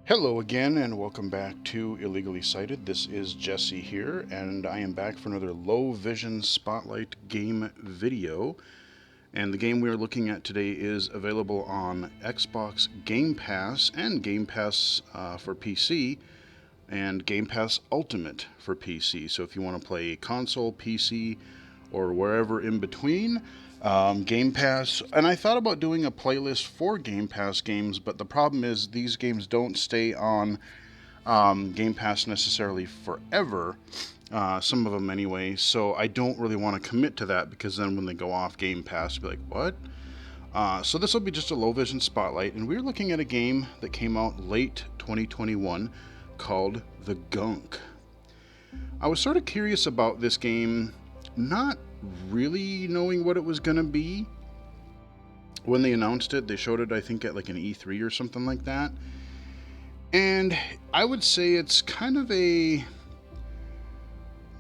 Hello again, and welcome back to Illegally Sighted. This is Jesse here, and I am back for another low vision spotlight game video. And the game we are looking at today is available on Xbox Game Pass and Game Pass for PC, and Game Pass Ultimate for PC. So if you want to play console, PC, or wherever in between, Game Pass. And I thought about doing a playlist for Game Pass games, but the problem is these games don't stay on Game Pass necessarily forever. Some of them anyway. So I don't really want to commit to that because then when they go off Game Pass, I'll be like, what? So this will be just a low vision spotlight, and we're looking at a game that came out late 2021 called The Gunk. I was sort of curious about this game, not really knowing what it was going to be. When they announced it, they showed it, I think, at like an E3 or something like that. And I would say it's kind of a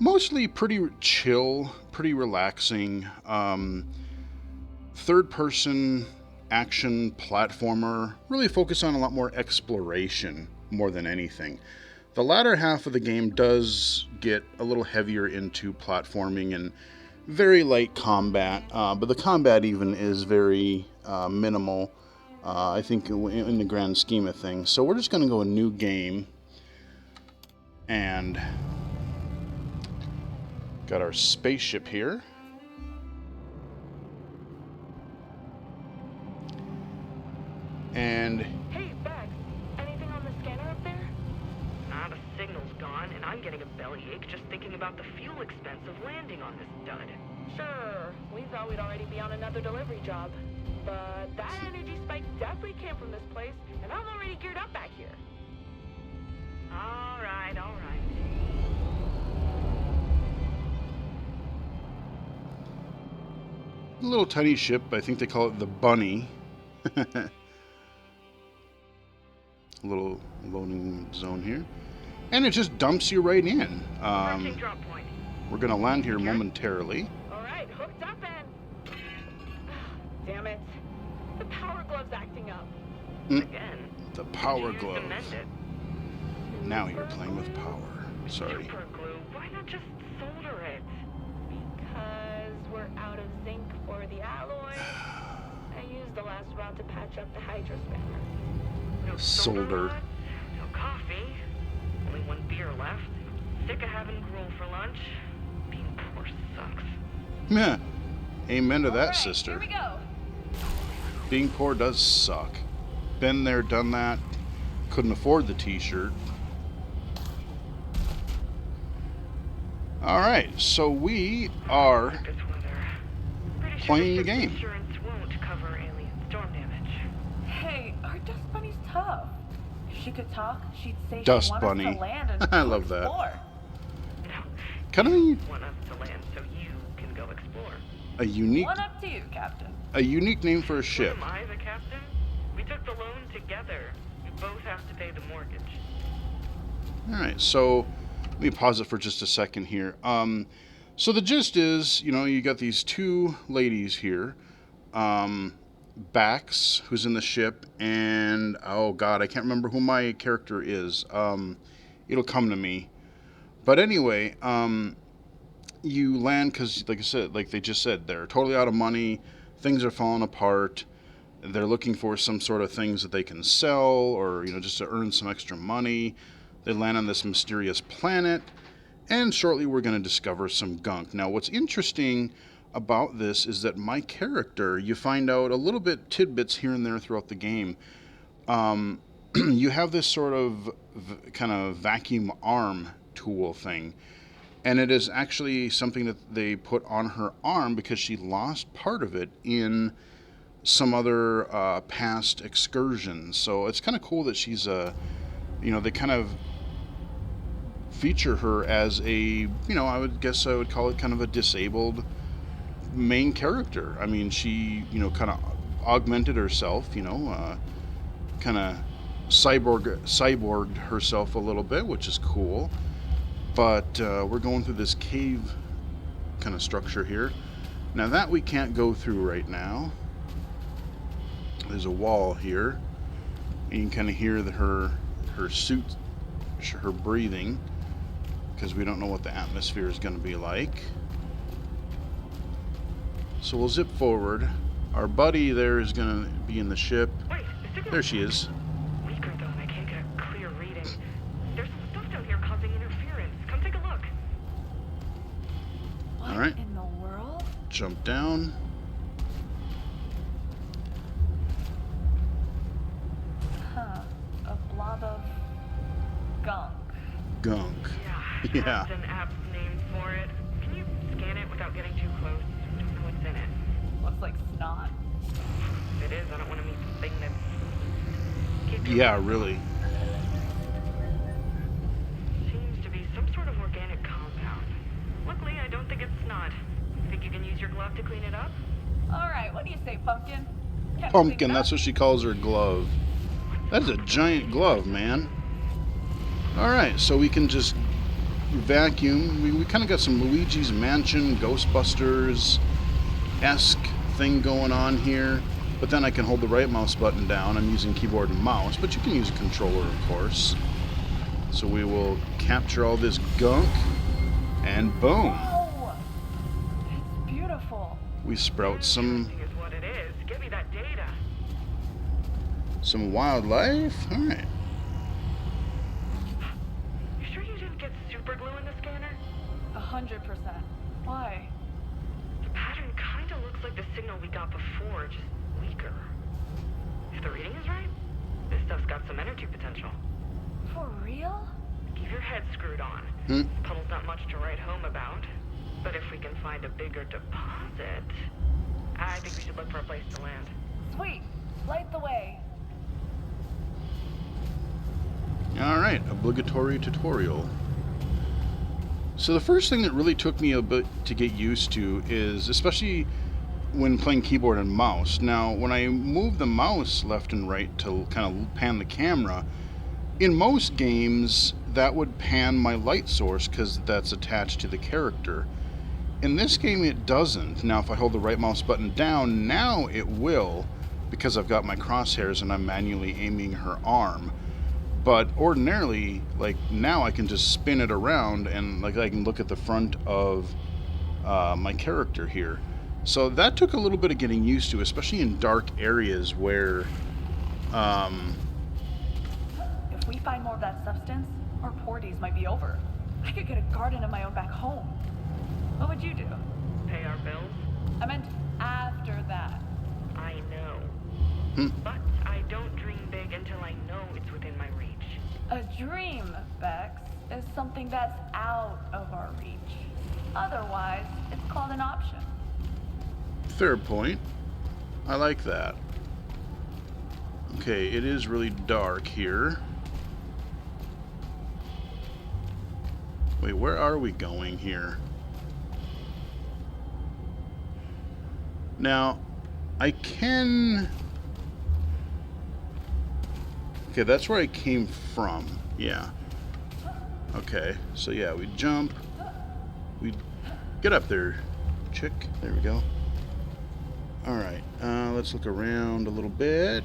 mostly pretty chill, pretty relaxing, third person action platformer, really focused on a lot more exploration more than anything. The latter half of the game does get a little heavier into platforming and very light combat, but the combat even is very minimal, I think, in the grand scheme of things. So we're just going to go a new game, and got our spaceship here. And Hey, Bex, anything on the scanner up there? The signal's gone, and I'm getting a bellyache just thinking about the fuel expense of landing on this dud. Sure, we thought we'd already be on another delivery job. But that energy spike definitely came from this place, and I'm already geared up back here. All right. a little tiny ship, I think they call it the Bunny. A little loading zone here. And it just dumps you right in. Approaching drop point. We're going to land here momentarily. All right, hooked up and... Damn it. The power glove's acting up. Again. The power Use glove. to mend it. Now you're playing with power. Sorry. Super glue. Why not just solder it? Because we're out of zinc for the alloy. I used the last rod to patch up the hydro spanner. No Solder. rod, no coffee. Only one beer left. Sick of having gruel for lunch. Being poor sucks. Yeah. Amen to that, All right, sister. Here we go. Being poor does suck. Been there, done that. Couldn't afford the t-shirt. Alright, so we are This weather. Pretty sure playing the ship's game. Insurance won't cover alien storm damage. Hey, our dust bunny's tough. If she could talk, she'd say Dust she wants bunny. us to land and I go love that. explore. No, kind of want us to land so you can go explore. a unique One up to you, Captain. name for a ship. Am I the captain? We took the loan together. We both have to pay the mortgage. Alright, so let me pause it for just a second here. So the gist is, you got these two ladies here. Bax, who's in the ship, and oh god, I can't remember who my character is. It'll come to me. But anyway, you land because, like I said, like they just said, they're totally out of money. Things are falling apart. They're looking for some sort of things that they can sell, or just to earn some extra money. They land on this mysterious planet, and shortly we're going to discover some gunk. Now, what's interesting about this is that my character, you find out a little bit tidbits here and there throughout the game. You have this sort of kind of vacuum arm tool thing, and it is actually something that they put on her arm because she lost part of it in some other past excursions. So it's kind of cool that she's they kind of feature her as a, I would guess I would call it kind of a disabled main character. I mean, she, kind of augmented herself, kind of cyborged herself a little bit, which is cool. But we're going through this cave kind of structure here. Now that we can't go through right now. There's a wall here. And you can kind of hear her her suit, her breathing, because we don't know what the atmosphere is going to be like. So we'll zip forward. Our buddy there is going to be in the ship. Wait, the signal. There she is. Weaker though, and I can't get a clear reading. There's some stuff down here causing interference. Come take a look. What All right. in the world? Jump down. Huh. A blob of gunk. Gunk. Yeah, Yeah. that's an apt name for it. Can you scan it without getting too close? I don't know what's in it. Looks like snot. If it is, I don't want to meet the thing that's... Keep your- Yeah, really. Seems to be some sort of organic compound. Luckily, I don't think it's snot. Think you can use your glove to clean it up? Alright, what do you say, Pumpkin? Can't Pumpkin, clean it that's up? what she calls her glove. That is a giant glove, man. Alright, so we can just vacuum. We kind of got some Luigi's Mansion, Ghostbusters-esque thing going on here. But then I can hold the right mouse button down. I'm using keyboard and mouse, but you can use a controller, of course. So we will capture all this gunk, and boom. Whoa! It's beautiful. We sprout some Interesting is what it is. Give me that data. wildlife. Alright. You sure you didn't get super glue in the scanner? 100%. Why? The pattern kind of looks like the signal we got before, just weaker. If the reading is right, this stuff's got some energy potential. For real? Keep your head screwed on. Hmm. Puddle's not much to write home about. But if we can find a bigger deposit, I think we should look for a place to land. Sweet. Light the way. Alright, obligatory tutorial. So the first thing that really took me a bit to get used to is, especially when playing keyboard and mouse. Now, when I move the mouse left and right to kind of pan the camera, in most games that would pan my light source because that's attached to the character. In this game it doesn't. Now if I hold the right mouse button down, now it will, because I've got my crosshairs and I'm manually aiming her arm. But ordinarily, like now I can just spin it around and like I can look at the front of my character here. So that took a little bit of getting used to, especially in dark areas where If we find more of that substance, our poor days might be over. I could get a garden of my own back home. What would you do? Pay our bills? I meant after that. I know. Hmm. But I don't dream big until I know it's within my reach. A dream, Bex, is something that's out of our reach. Otherwise, it's called an option. fair point. I like that. Okay, it is really dark here. Wait, where are we going here? Now, I can... Okay, that's where I came from. Yeah. Okay, so yeah, we jump. We get up there, chick. There we go. Alright, let's look around a little bit.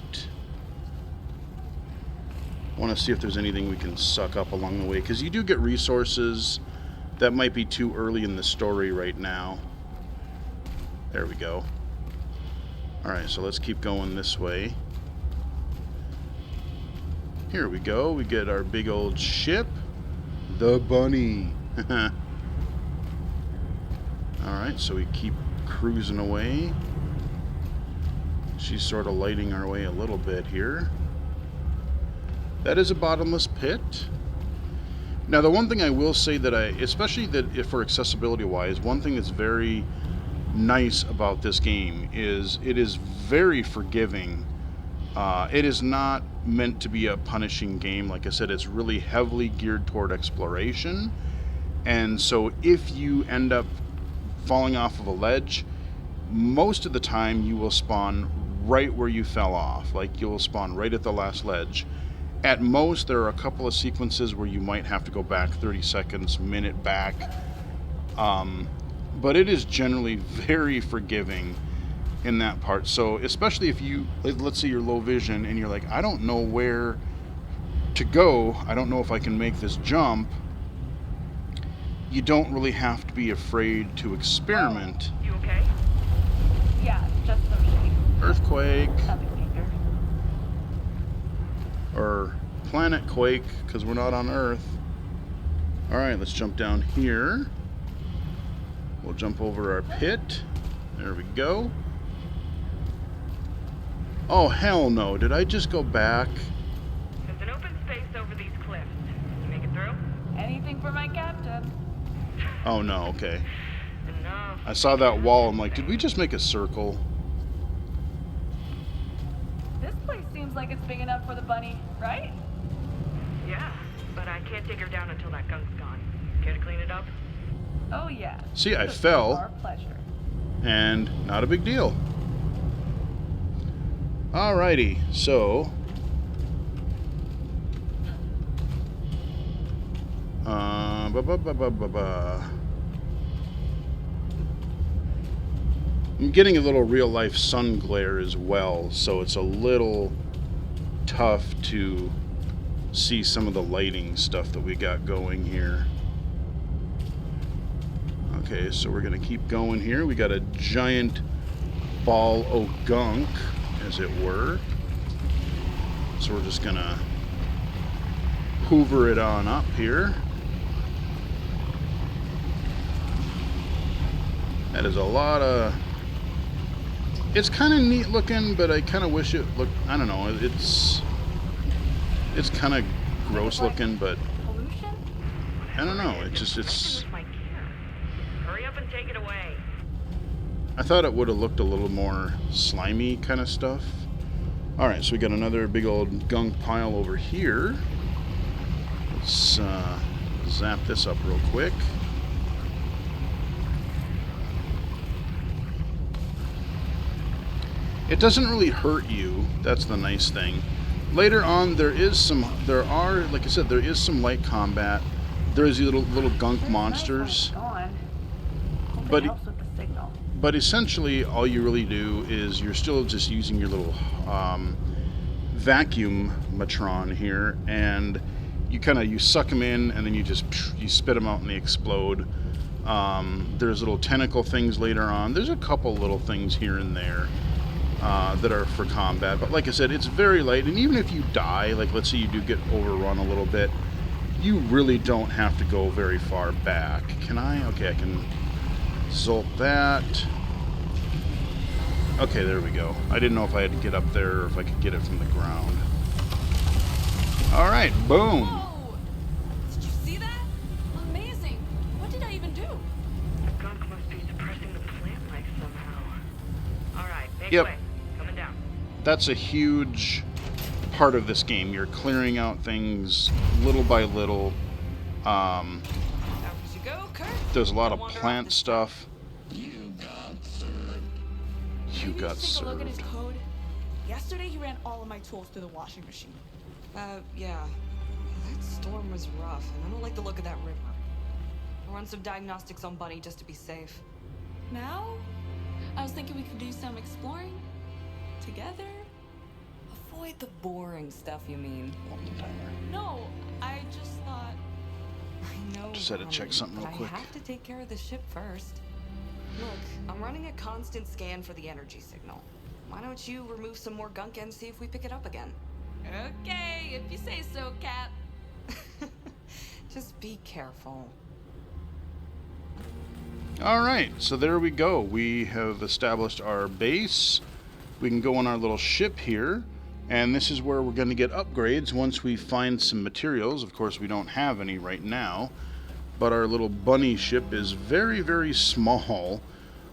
Want to see if there's anything we can suck up along the way, because you do get resources that might be too early in the story right now. There we go. Alright, so let's keep going this way. Here we go. We get our big old ship, the Bunny. Alright, so we keep cruising away. She's sort of lighting our way a little bit here. That is a bottomless pit. Now, the one thing I will say that especially that if for accessibility wise, one thing that's very nice about this game is it is very forgiving. It is not meant to be a punishing game. Like I said, it's really heavily geared toward exploration. And so if you end up falling off of a ledge, most of the time you will spawn right where you fell off. Like you'll spawn right at the last ledge. At most, there are a couple of sequences where you might have to go back 30 seconds, minute back. But it is generally very forgiving in that part. So especially if you, let's say you're low vision and you're like, I don't know where to go, I don't know if I can make this jump. You don't really have to be afraid to experiment. You okay? Yeah, just some shake. Earthquake. Nothing major. Or planet quake, because we're not on Earth. Alright, let's jump down here. We'll jump over our pit. There we go. Oh, hell no. Did I just go back? There's an open space over these cliffs. Can you make it through? Anything for my captain. Oh, no, okay. Enough. I saw that wall. I'm like, did we just make a circle? This place seems like it's big enough for the bunny, right? Yeah, but I can't take her down until that gunk's gone. Care to clean it up? Oh yeah. See, I Just fell. Our pleasure. And not a big deal. Alrighty, so I'm getting a little real life sun glare as well, so it's a little tough to see some of the lighting stuff that we got going here. Okay, so we're gonna keep going here. We got a giant ball of gunk, as it were. So we're just gonna hoover it on up here. That is a lot of... It's kind of neat looking, but I kind of wish it looked... I don't know, it's kind of gross looking, but Pollution? I don't know. It just, it's... With my gear. Hurry up and take it away. I thought it would have looked a little more slimy kind of stuff. Alright, so we got another big old gunk pile over here. Let's zap this up real quick. It doesn't really hurt you. That's the nice thing. Later on, like I said, there is some light combat. There's these little gunk monsters. But helps with the signal. But essentially, all you really do is you're still just using your little vacuum matron here, and you suck them in, and then you spit them out and they explode. There's little tentacle things later on. There's a couple little things here and there that are for combat, but like I said, it's very light. And even if you die, like let's say you do get overrun a little bit, you really don't have to go very far back. Can I? Okay, I can zolt that. Okay, there we go. I didn't know if I had to get up there or if I could get it from the ground. Alright, boom. Whoa! Did you see that? Amazing. What did I even do? The gunk must be suppressing the plant life somehow. Alright, make Yep. way. Coming down. That's a huge part of this game. You're clearing out things little by little. Out you go, Kurt. There's a lot of Don't wander off plant this stuff. Maybe You got just take a look at his served. code. Yesterday he ran all of my tools through the washing machine. Yeah. That storm was rough, and I don't like the look of that river. I'll run some diagnostics on Bunny just to be safe. Now? I was thinking we could do some exploring together. Avoid the boring stuff, you mean? No, I just thought. I know. Just had to check something but real quick. I have to take care of the ship first. Look, I'm running a constant scan for the energy signal. Why don't you remove some more gunk and see if we pick it up again? Okay, if you say so, Cap. Just be careful. Alright, so there we go. We have established our base. We can go on our little ship here. And this is where we're going to get upgrades once we find some materials. Of course, we don't have any right now. But our little bunny ship is very, very small.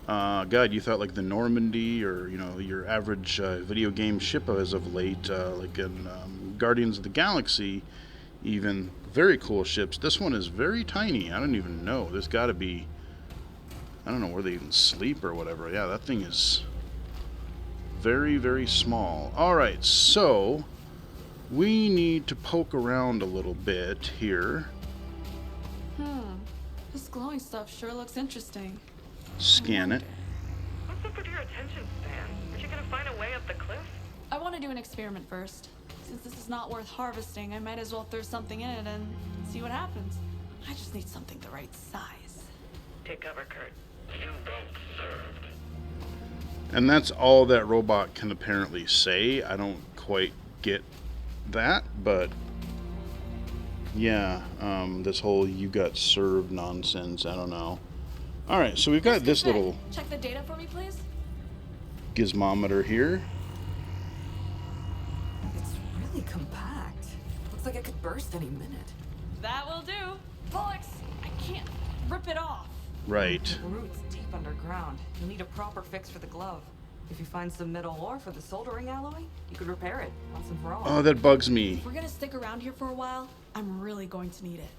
God, you thought like the Normandy or, your average video game ship as of late, like in Guardians of the Galaxy, even. Very cool ships. This one is very tiny. I don't even know. There's got to be... I don't know where they even sleep or whatever. Yeah, that thing is very, very small. Alright, so we need to poke around a little bit here. This glowing stuff sure looks interesting. Scan it. What's up with your attention span? Aren't you gonna find a way up the cliff? I want to do an experiment first. Since this is not worth harvesting, I might as well throw something in it and see what happens. I just need something the right size. Take cover, Kurt. And that's all that robot can apparently say. I don't quite get that, but yeah, this whole "you got served" nonsense, I don't know. Alright, so we've got this little Check the data for me, please. gizmometer here. It's really compact. Looks like it could burst any minute. That will do. Pollux, I can't rip it off. Right. The root's deep underground. You'll need a proper fix for the glove. If you find some metal ore for the soldering alloy, you could repair it once and for all. Oh, that bugs me. If we're gonna stick around here for a while, I'm really going to need it.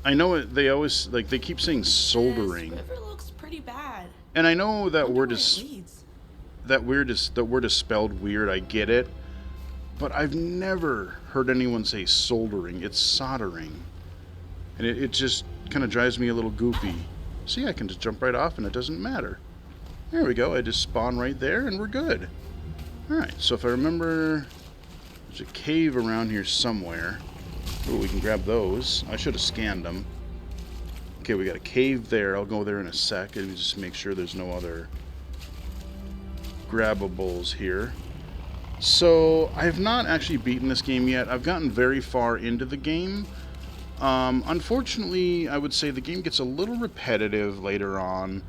I know it, they always, like, they keep saying soldering. This river looks pretty bad. And I know that Wonder word where it is, leads. that word is spelled weird, I get it. But I've never heard anyone say soldering. It's soldering. And it just kind of drives me a little goofy. See, I can just jump right off and it doesn't matter. There we go. I just spawn right there and we're good. Alright, so if I remember, there's a cave around here somewhere. Oh, we can grab those. I should have scanned them. Okay, we got a cave there. I'll go there in a sec and just make sure there's no other grabbables here. So, I have not actually beaten this game yet. I've gotten very far into the game. Unfortunately, I would say the game gets a little repetitive later on.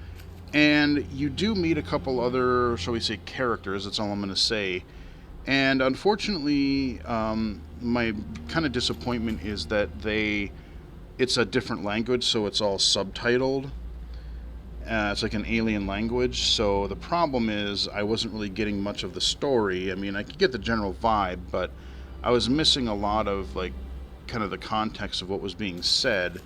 And you do meet a couple other, shall we say, characters. That's all I'm going to say. And unfortunately, my kind of disappointment is that it's a different language, so it's all subtitled. It's like an alien language. So the problem is I wasn't really getting much of the story. I mean, I could get the general vibe, but I was missing a lot of, like, kind of the context of what was being said.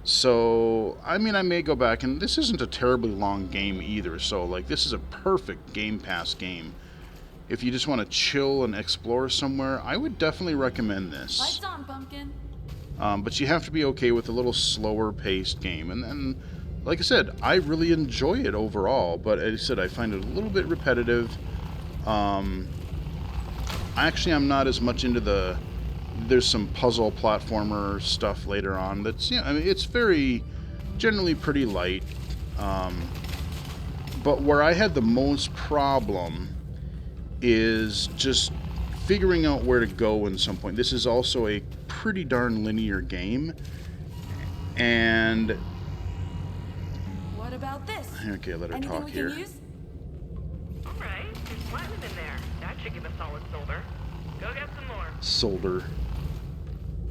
So, I mean, I may go back, and this isn't a terribly long game either, so, like, this is a perfect Game Pass game. If you just want to chill and explore somewhere, I would definitely recommend this. Lights on, pumpkin. But you have to be okay with a little slower paced game, and then, like I said, I really enjoy it overall, but as I said, I find it a little bit repetitive. Actually, I'm not as much into there's some puzzle platformer stuff later on that's, I mean, it's very generally pretty light, but where I had the most problem is just figuring out where to go in some point. This is also a pretty darn linear game, and What about this? okay, let her Anything talk we here. can use? Alright, there's platinum in there. That should give a solid solder. Go get some more. Solder.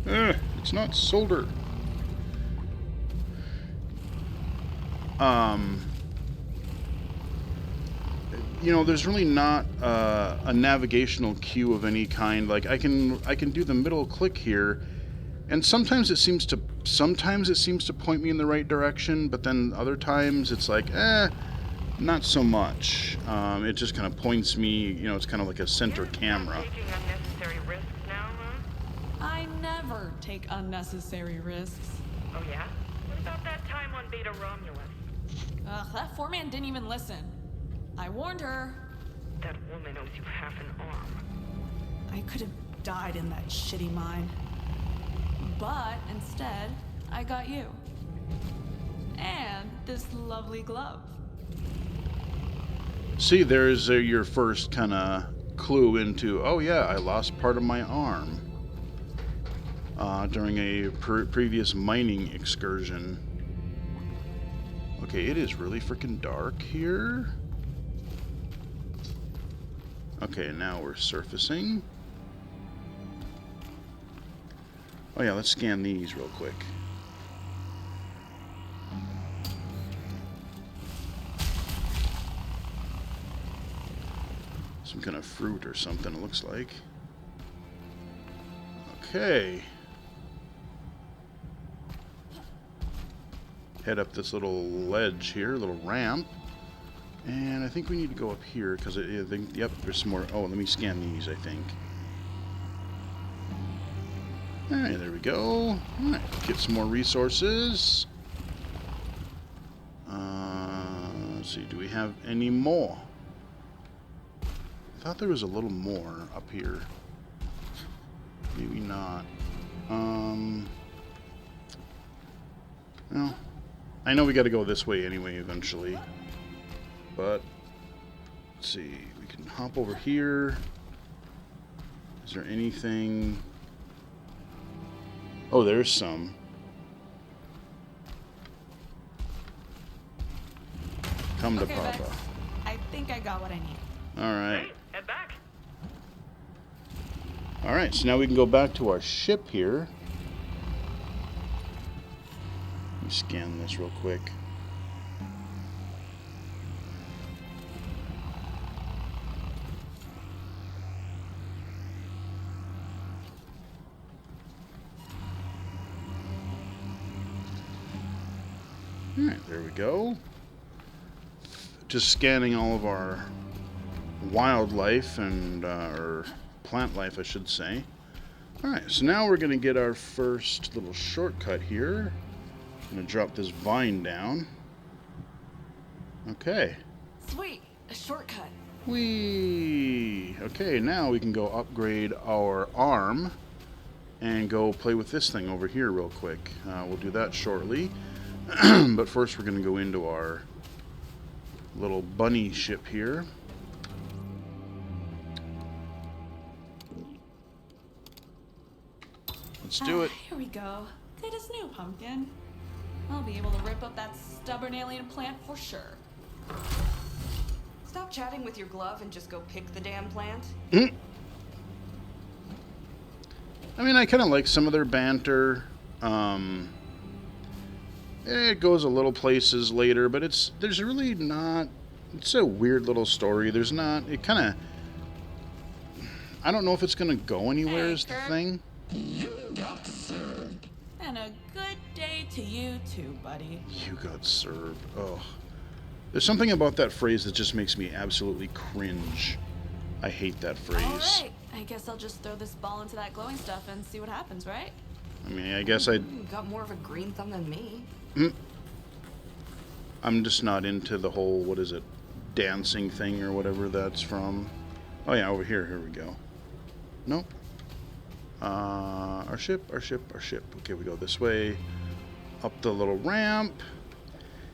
It's not solder. You know, there's really not a navigational cue of any kind. Like I can do the middle click here, and sometimes it seems to point me in the right direction, but then other times it's like, not so much. It just kind of points me. You know, it's kind of like a center camera. Taking unnecessary risks now, huh? I never take unnecessary risks. Oh yeah? What about that time on Beta Romulus? Ugh, that foreman didn't even listen. I warned her. That woman owes you half an arm. I could have died in that shitty mine. But instead, I got you. And this lovely glove. See, there's your first kind of clue into, oh yeah, I lost part of my arm during a previous mining excursion. Okay, it is really freaking dark here. Okay, now we're surfacing. Oh yeah, let's scan these real quick. Some kind of fruit or something, it looks like. Okay. Head up this little ledge here, little ramp. And I think we need to go up here because yep, there's some more. Oh, let me scan these, I think. Alright, there we go. Alright, get some more resources. Let's see, do we have any more? I thought there was a little more up here. not. Well, I know we got to go this way anyway eventually. But, let's see. We can hop over here. Is there anything... Oh, there's some. Come to Okay, Bex. Papa. I think I got what I need. Alright. Hey, head back. Alright, so now we can go back to our ship here. Let me scan this real quick. Alright, there we go. Just scanning all of our wildlife and or plant life, I should say. Alright, so now we're going to get our first little shortcut here. I'm going to drop this vine down. Okay. Sweet, a shortcut. Whee! Okay, now we can go upgrade our arm and go play with this thing over here real quick. We'll do that shortly. But first we're going to go into our little bunny ship here. Let's do it. Here we go. Good as new, Pumpkin. I'll be able to rip up that stubborn alien plant for sure. Stop chatting with your glove and just go pick the damn plant. I mean, I kind of like some of their banter. It goes a little places later, but there's really not... It's a weird little story. There's not... It kind of... I don't know if it's going to go anywhere Hey, is the Kirk. thing. And a good day to you too, buddy. You got served. Oh. There's something about that phrase that just makes me absolutely cringe. I hate that phrase. Alright, I guess I'll just throw this ball into that glowing stuff and see what happens, right? I mean, I guess I... You got more of a green thumb than me. I'm just not into the whole, what is it, dancing thing or whatever that's from. Oh yeah, over here. Here we go. Nope. Our ship. Okay, we go this way. Up the little ramp.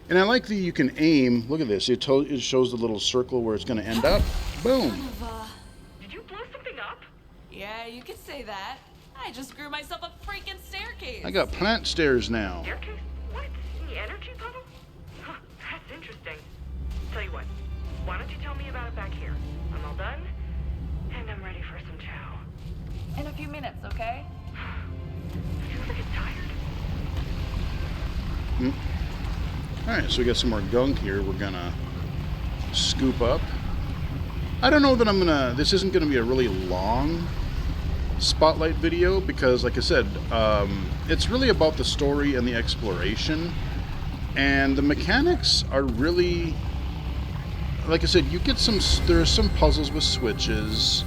And I like that you can aim. Look at this. It shows the little circle where it's going to end up. Boom. Did you blow something up? Yeah, you could say that. I just grew myself a freaking staircase. I got plant stairs now. Staircase? What? In the energy puddle? Huh, that's interesting. Tell you what, why don't you tell me about it back here? I'm all done, and I'm ready for some chow. In a few minutes, okay? I feel like it's tired. Alright, so we got some more gunk here we're going to scoop up. I don't know that I'm going to... This isn't going to be a really long spotlight video because, like I said, it's really about the story and the exploration. And the mechanics are really... Like I said, you get some... There are some puzzles with switches.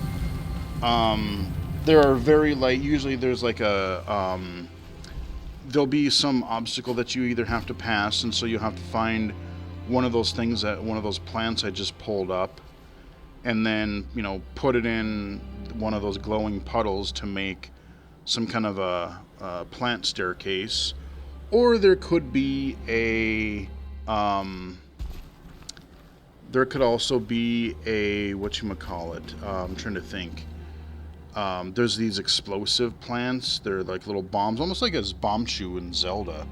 There are very light... Usually there's like a... there'll be some obstacle that you either have to pass, and so you have to find one of those things that... One of those plants I just pulled up. And then, you know, put it in one of those glowing puddles to make some kind of a plant staircase. Or there could be a... there could also be a... Whatchamacallit? I'm trying to think. There's these explosive plants. They're like little bombs, almost like a bomb shoe in Zelda.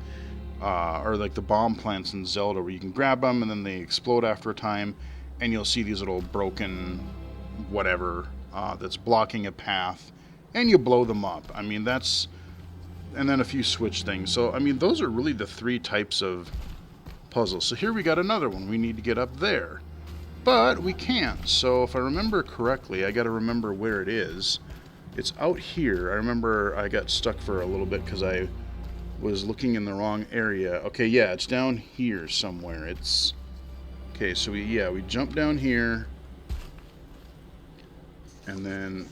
Or like the bomb plants in Zelda, where you can grab them and then they explode after a time. And you'll see these little broken whatever that's blocking a path, and you blow them up. I mean, that's... And then a few switch things. So, I mean, those are really the three types of puzzles. So here we got another one. We need to get up there. But we can't. So if I remember correctly, I got to remember where it is. It's out here. I remember I got stuck for a little bit because I was looking in the wrong area. Okay, yeah, it's down here somewhere. It's... Okay, so we jump down here, and then,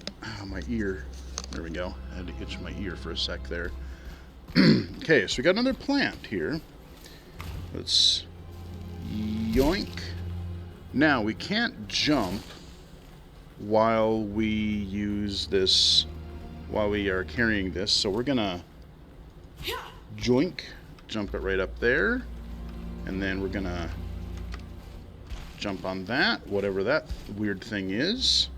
my ear, there we go, I had to itch my ear for a sec there. Okay, so we got another plant here. Let's yoink. Now, we can't jump while we use this while we are carrying this. So we're gonna joink, jump it right up there, and then we're gonna jump on that, whatever that weird thing is.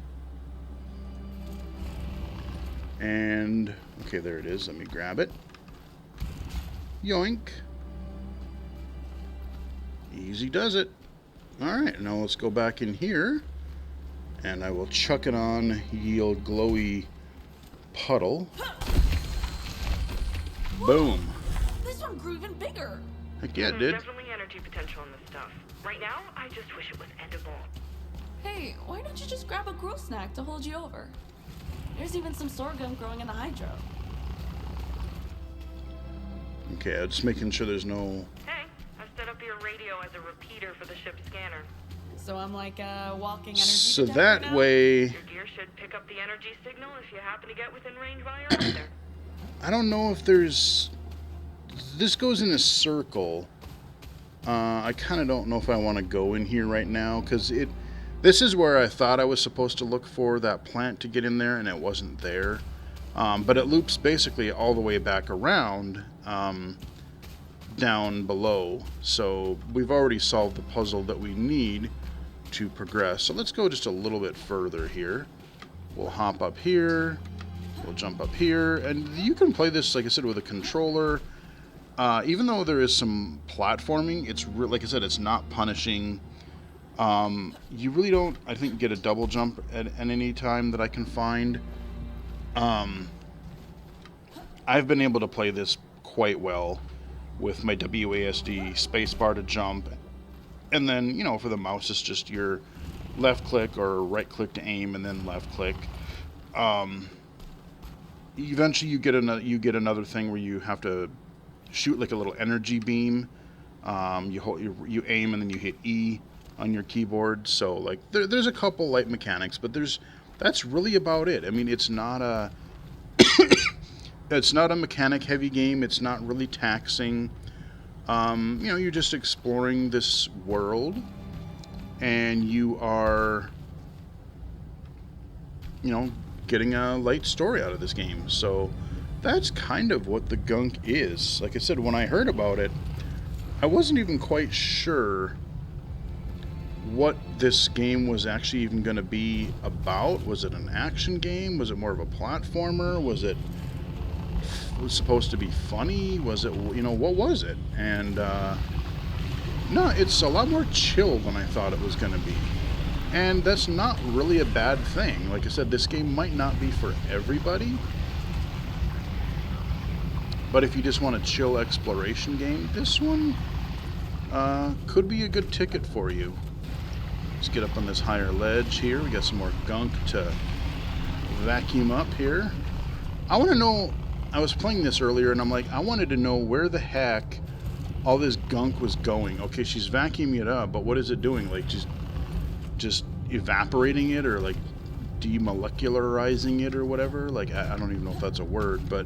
And okay, there it is. Let me grab it. Yoink. Easy does it. Alright, now let's go back in here, and I will chuck it on ye old glowy puddle. Boom. This one grew even bigger. Heck yeah, it There's did. definitely energy potential in this stuff. Right now, I just wish it was edible. Hey, why don't you just grab a growth snack to hold you over? There's even some sorghum growing in the hydro. Okay, I'm just making sure there's no... Hey, I've set up your radio as a repeater for the ship's scanner. So I'm like a walking energy So detector that now? way... Your gear should pick up the energy signal if you happen to get within range while you're out there. I don't know if there's... This goes in a circle. I kind of don't know if I want to go in here right now, because it... This is where I thought I was supposed to look for that plant to get in there, and it wasn't there. But it loops basically all the way back around down below. So we've already solved the puzzle that we need to progress. So let's go just a little bit further here. We'll hop up here. We'll jump up here. And you can play this, like I said, with a controller. Even though there is some platforming, it's like I said, it's not punishing. You really don't, I think, get a double jump at any time that I can find. I've been able to play this quite well with my WASD spacebar to jump. And then, you know, for the mouse, it's just your left click or right click to aim, and then left click. Eventually you get another thing where you have to shoot like a little energy beam. You aim and then you hit E on your keyboard. So like there's a couple light mechanics, but that's really about it. I mean, it's not a it's not a mechanic heavy game. It's not really taxing. You know, you're just exploring this world, and you are, you know, getting a light story out of this game. So that's kind of what the Gunk is. Like I said, when I heard about it, I wasn't even quite sure what this game was actually even going to be about. Was it an action game? Was it more of a platformer? Was it supposed to be funny? Was it, you know, what was it? And no, it's a lot more chill than I thought it was going to be. And that's not really a bad thing. Like I said, this game might not be for everybody, but if you just want a chill exploration game, this one could be a good ticket for you. Let's get up on this higher ledge here. We got some more gunk to vacuum up here. I want to know, I was playing this earlier and I'm like, I wanted to know where the heck all this gunk was going. Okay, she's vacuuming it up, but what is it doing? Like just evaporating it, or like demolecularizing it or whatever? Like I don't even know if that's a word, but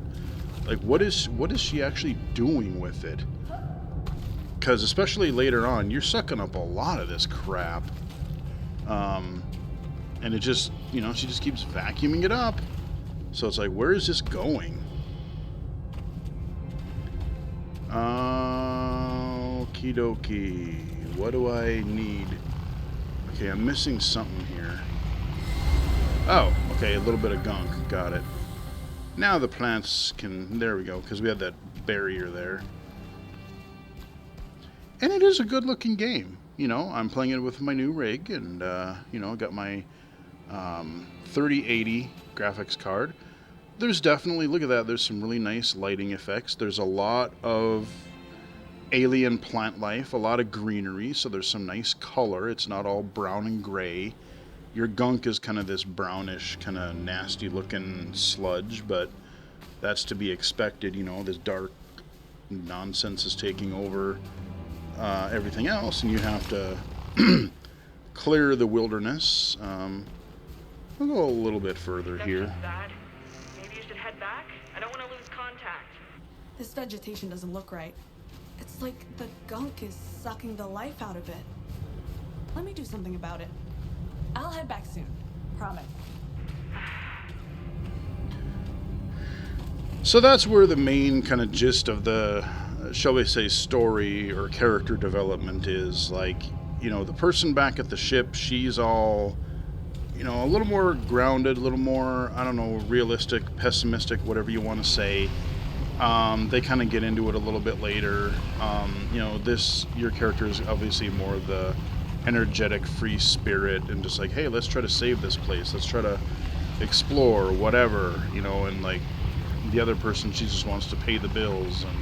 like what is she actually doing with it? Because especially later on, you're sucking up a lot of this crap. And it just, you know, she just keeps vacuuming it up. So it's like, where is this going? Okie dokie. What do I need? Okay, I'm missing something here. Oh, okay, a little bit of gunk. Got it. Now the plants can... There we go, because we had that barrier there. And it is a good-looking game. You know, I'm playing it with my new rig, and, you know, I got my 3080 graphics card. There's definitely, look at that, there's some really nice lighting effects. There's a lot of alien plant life, a lot of greenery, so there's some nice color. It's not all brown and gray. Your gunk is kind of this brownish, kind of nasty looking sludge, but that's to be expected. You know, this dark nonsense is taking over everything else, and you have to clear the wilderness. We'll go a little bit further here. That's bad. Maybe you should head back? I don't want to lose contact. This vegetation doesn't look right. It's like the gunk is sucking the life out of it. Let me do something about it. I'll head back soon. Promise. So that's where the main kind of gist of the, shall we say, story or character development is. Like, you know, the person back at the ship, she's all, you know, a little more grounded, a little more, I don't know, realistic, pessimistic, whatever you want to say. They kind of get into it a little bit later. You know, your character is obviously more the energetic, free spirit, and just like, hey, let's try to save this place. Let's try to explore, whatever, you know, and like the other person, she just wants to pay the bills and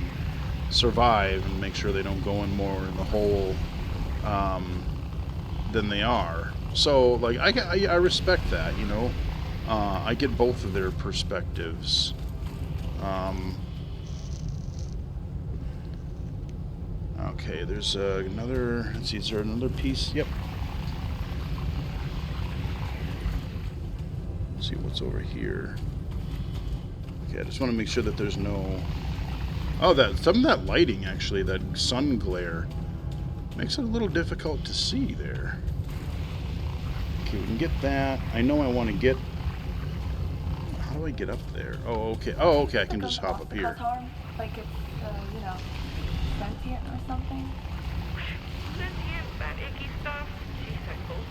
survive and make sure they don't go in more in the hole than they are. So, like, I respect that, you know. I get both of their perspectives. Okay, there's another, let's see, is there another piece? Yep. Let's see what's over here. Okay, I just want to make sure that there's no... Oh, some of that lighting, actually, that sun glare, makes it a little difficult to see there. Okay, we can get that. I know I want to get... How do I get up there? Oh, okay. Oh, okay, I can just hop up here. Like it's, you know, sentient or something? Sentient, that icky stuff? Geez, I hope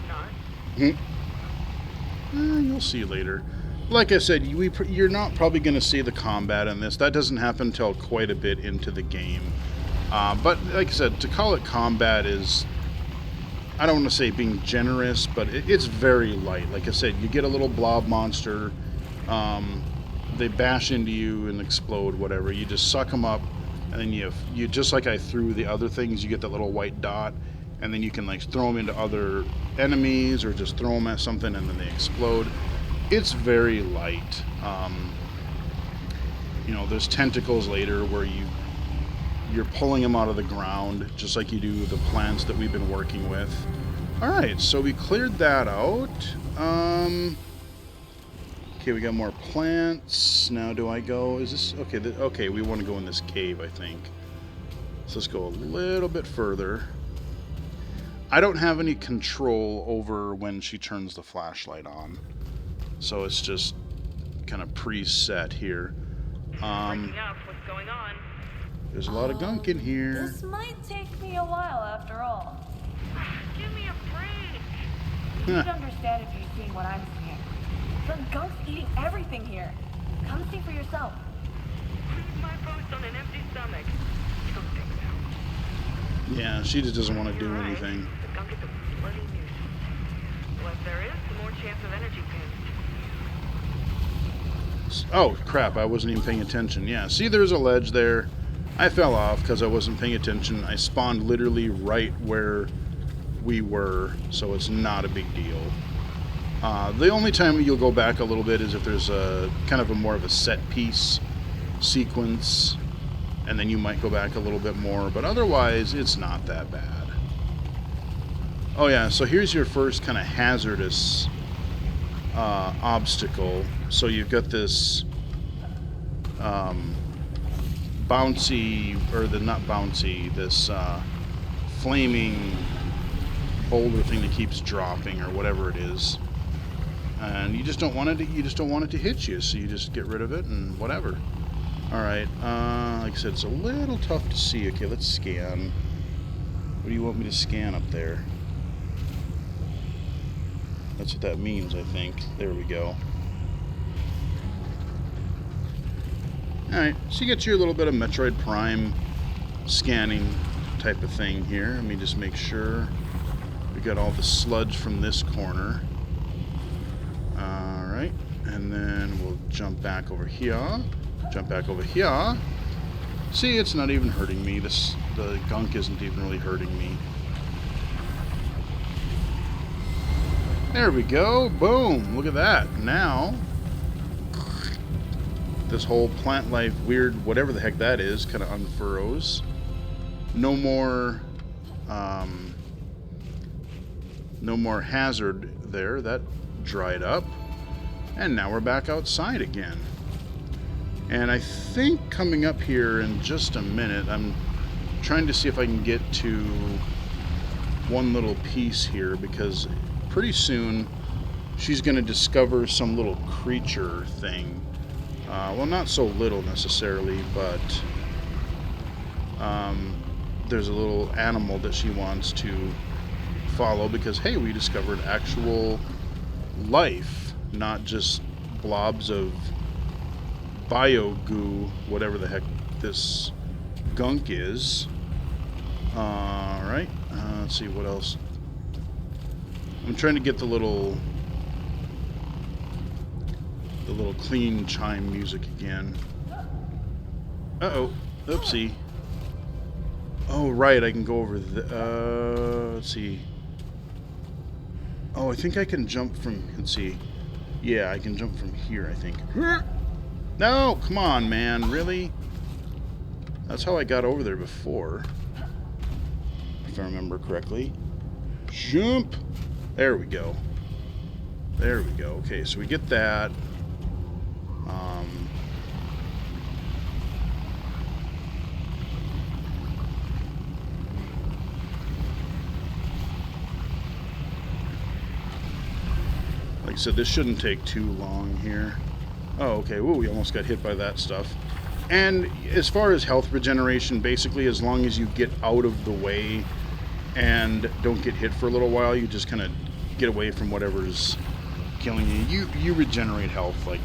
not. You'll see later. Like I said, you're not probably going to see the combat in this. That doesn't happen until quite a bit into the game. But like I said, to call it combat is, I don't want to say being generous, but it's very light. Like I said, you get a little blob monster. They bash into you and explode, whatever. You just suck them up, and then you just like I threw the other things, you get that little white dot, and then you can like throw them into other enemies or just throw them at something and then they explode. It's very light. You know, there's tentacles later where you're pulling them out of the ground, just like you do the plants that we've been working with. All right, so we cleared that out. Okay, we got more plants. Now, do I go? Is this okay? Okay, we want to go in this cave, I think. So let's go a little bit further. I don't have any control over when she turns the flashlight on, so it's just kind of preset here. Breaking up, what's going on? There's a lot of gunk in here. This might take me a while after all. Give me a break. You'd understand if you'd seen what I'm seeing. The gunk's eating everything here. Come see for yourself. Leave my post on an empty stomach. Something's out. Yeah, she just doesn't want to do You're right. anything. The gunk is a bloody nuisance. The less there is, the more chance of energy pins. Oh, crap, I wasn't even paying attention. Yeah, see, there's a ledge there. I fell off because I wasn't paying attention. I spawned literally right where we were, so it's not a big deal. The only time you'll go back a little bit is if there's a kind of a more of a set piece sequence, and then you might go back a little bit more, but otherwise it's not that bad. Oh yeah, so here's your first kind of hazardous obstacle. So you've got this bouncy, or not bouncy, this flaming boulder thing that keeps dropping, or whatever it is. And you just don't want it to hit you, so you just get rid of it and whatever. Alright, like I said, it's a little tough to see. Okay, let's scan. What do you want me to scan up there? That's what that means, I think. There we go. Alright, so you get your little bit of Metroid Prime scanning type of thing here. Let me just make sure we got all the sludge from this corner. Alright, and then we'll jump back over here. Jump back over here. See, it's not even hurting me. The gunk isn't even really hurting me. There we go. Boom. Look at that. Now, this whole plant life, weird, whatever the heck that is, kind of unfurrows. No more hazard there. That dried up. And now we're back outside again. And I think coming up here in just a minute, I'm trying to see if I can get to one little piece here, because pretty soon she's going to discover some little creature thing Well, not so little necessarily, but there's a little animal that she wants to follow because, hey, we discovered actual life, not just blobs of bio goo, whatever the heck this gunk is. Alright, let's see what else. I'm trying to get the little clean chime music again. Uh-oh, oopsie. Oh, right, I can go over let's see. Oh, I think I can jump from, let's see. Yeah, I can jump from here, I think. No, come on, man, really? That's how I got over there before, if I remember correctly. Jump! There we go. There we go. Okay, so we get that. Like I said, this shouldn't take too long here. Oh, okay. Ooh, we almost got hit by that stuff. And as far as health regeneration, basically, as long as you get out of the way and don't get hit for a little while, you just kind of get away from whatever's killing you. You regenerate health, like,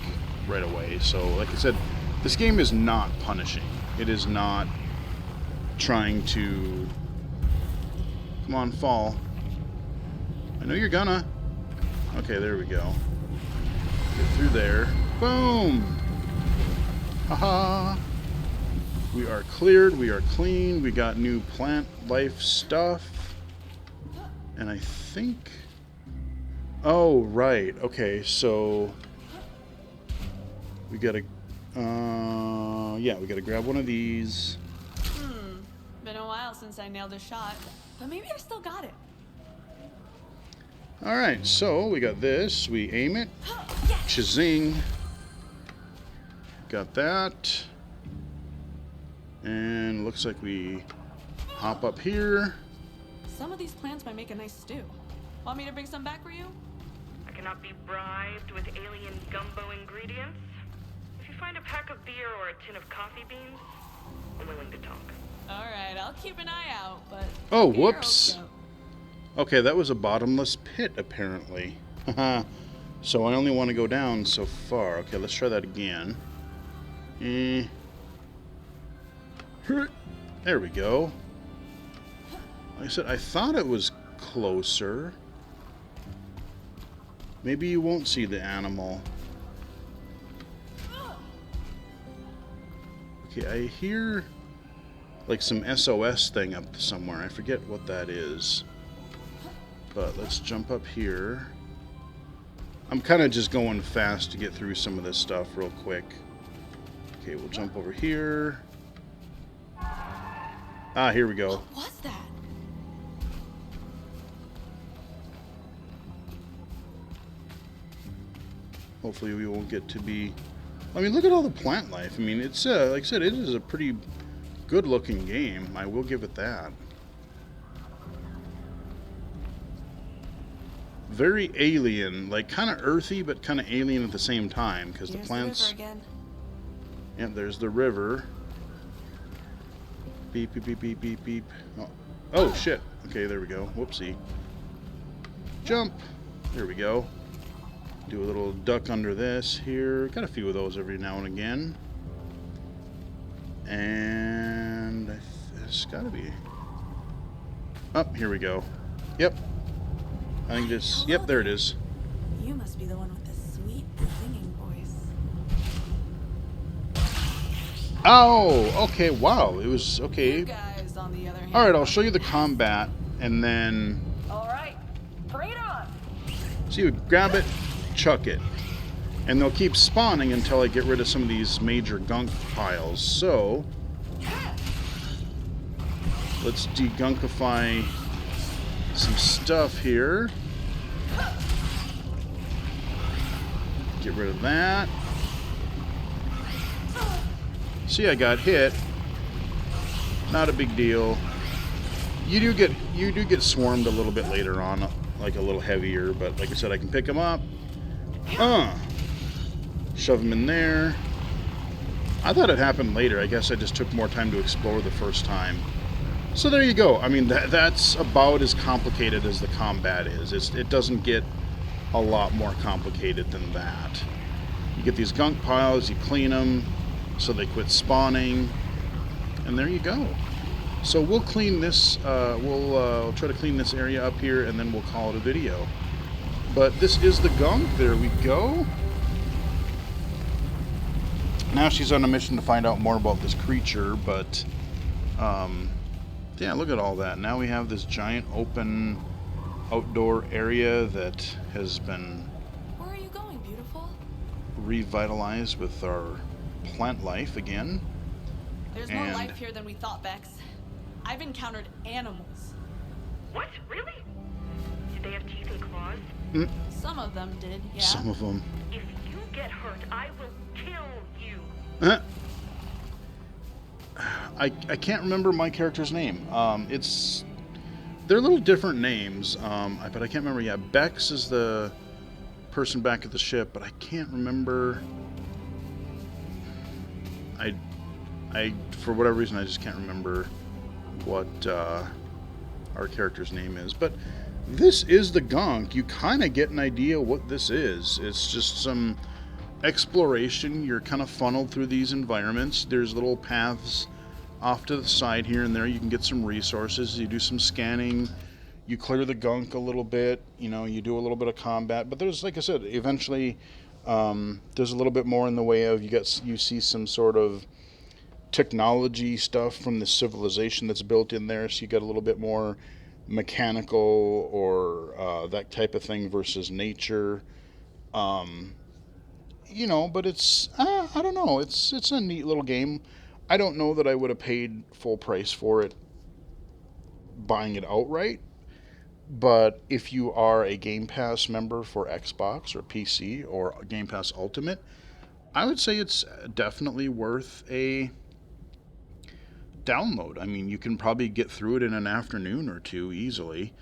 right away. So, like I said, this game is not punishing. It is not trying to... Come on, fall. I know you're gonna. Okay, there we go. Get through there. Boom! Haha! We are cleared, we are clean, we got new plant life stuff. And I think... Oh, right. Okay, so... We gotta... yeah, we gotta grab one of these. Been a while since I nailed a shot, but maybe I still got it. Alright, so we got this. We aim it. Shazing. Got that. And looks like we hop up here. Some of these plants might make a nice stew. Want me to bring some back for you? I cannot be bribed with alien gumbo ingredients. If you find a pack of beer or a tin of coffee beans, I'm willing to talk. Alright, I'll keep an eye out, but... Oh, keep your hopes whoops. up. Okay, that was a bottomless pit, apparently. Haha. So I only want to go down so far. Okay, let's try that again. There we go. Like I said, I thought it was closer. Maybe you won't see the animal. Okay, I hear like some SOS thing up somewhere. I forget what that is. But let's jump up here. I'm kind of just going fast to get through some of this stuff real quick. Okay, we'll jump over here. Ah, here we go. What was that? Hopefully we won't get to be... I mean, look at all the plant life. I mean, it's, like I said, it is a pretty good-looking game. I will give it that. Very alien, like kind of earthy, but kind of alien at the same time, because the Here's plants... the river again. Yep, there's the river. Beep, beep, beep, beep, beep, beep. Oh, shit. Okay, there we go. Whoopsie. Jump. There we go. Do a little duck under this here. Got a few of those every now and again. And it's got to be... Oh, here we go. Yep. I think this... Yep, there it is. You must be the one with the sweet singing voice. Oh, okay, wow. It was... Okay. You guys, on the other hand... Alright, I'll show you the combat, and then... Alright, bring it on! So you grab it, chuck it. And they'll keep spawning until I get rid of some of these major gunk piles. So... Let's degunkify some stuff here. Get rid of that. See, I got hit. Not a big deal. You do get swarmed a little bit later on, like a little heavier, but like I said, I can pick them up. Shove them in there. I thought it happened later. I guess I just took more time to explore the first time. So there you go. I mean, that's about as complicated as the combat is. It doesn't get a lot more complicated than that. You get these gunk piles, you clean them so they quit spawning, and there you go. So we'll clean this, we'll try to clean this area up here, and then we'll call it a video. But this is the Gunk. There we go. Now she's on a mission to find out more about this creature, but yeah, look at all that. Now we have this giant open outdoor area that has been Where are you going, beautiful? revitalized with our plant life again. There's more life here than we thought, Bex. I've encountered animals. What? Really? Did they have teeth and claws? Some of them did, yeah. Some of them. If you get hurt, I will kill you. I can't remember my character's name. They're little different names, but I can't remember. Yeah, Bex is the person back at the ship, but I can't remember. I for whatever reason I just can't remember what our character's name is. But this is the Gunk. You kind of get an idea what this is. It's just some exploration. You're kind of funneled through these environments. There's little paths off to the side here and there. You can get some resources. You do some scanning. You clear the Gunk a little bit. You know, you do a little bit of combat. But there's, like I said, eventually there's a little bit more in the way of you see some sort of technology stuff from the civilization that's built in there. So you got a little bit more mechanical or that type of thing versus nature. You know, but it's I don't know. It's a neat little game. I don't know that I would have paid full price for it buying it outright. But if you are a Game Pass member for Xbox or PC or Game Pass Ultimate, I would say it's definitely worth a download. I mean, you can probably get through it in an afternoon or two easily.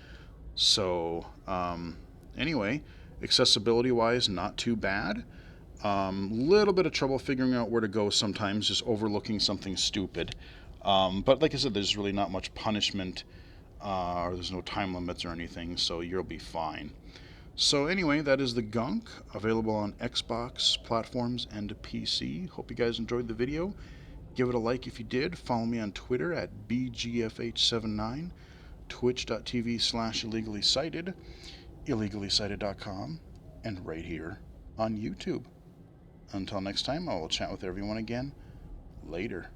So, anyway, accessibility wise, not too bad. Little bit of trouble figuring out where to go sometimes, just overlooking something stupid. But like I said, there's really not much punishment, or there's no time limits or anything, so you'll be fine. So anyway, that is the Gunk, available on Xbox platforms and PC. Hope you guys enjoyed the video. Give it a like if you did. Follow me on Twitter at BGFH79, twitch.tv/illegally-cited, illegally-cited.com, and right here on YouTube. Until next time, I will chat with everyone again later.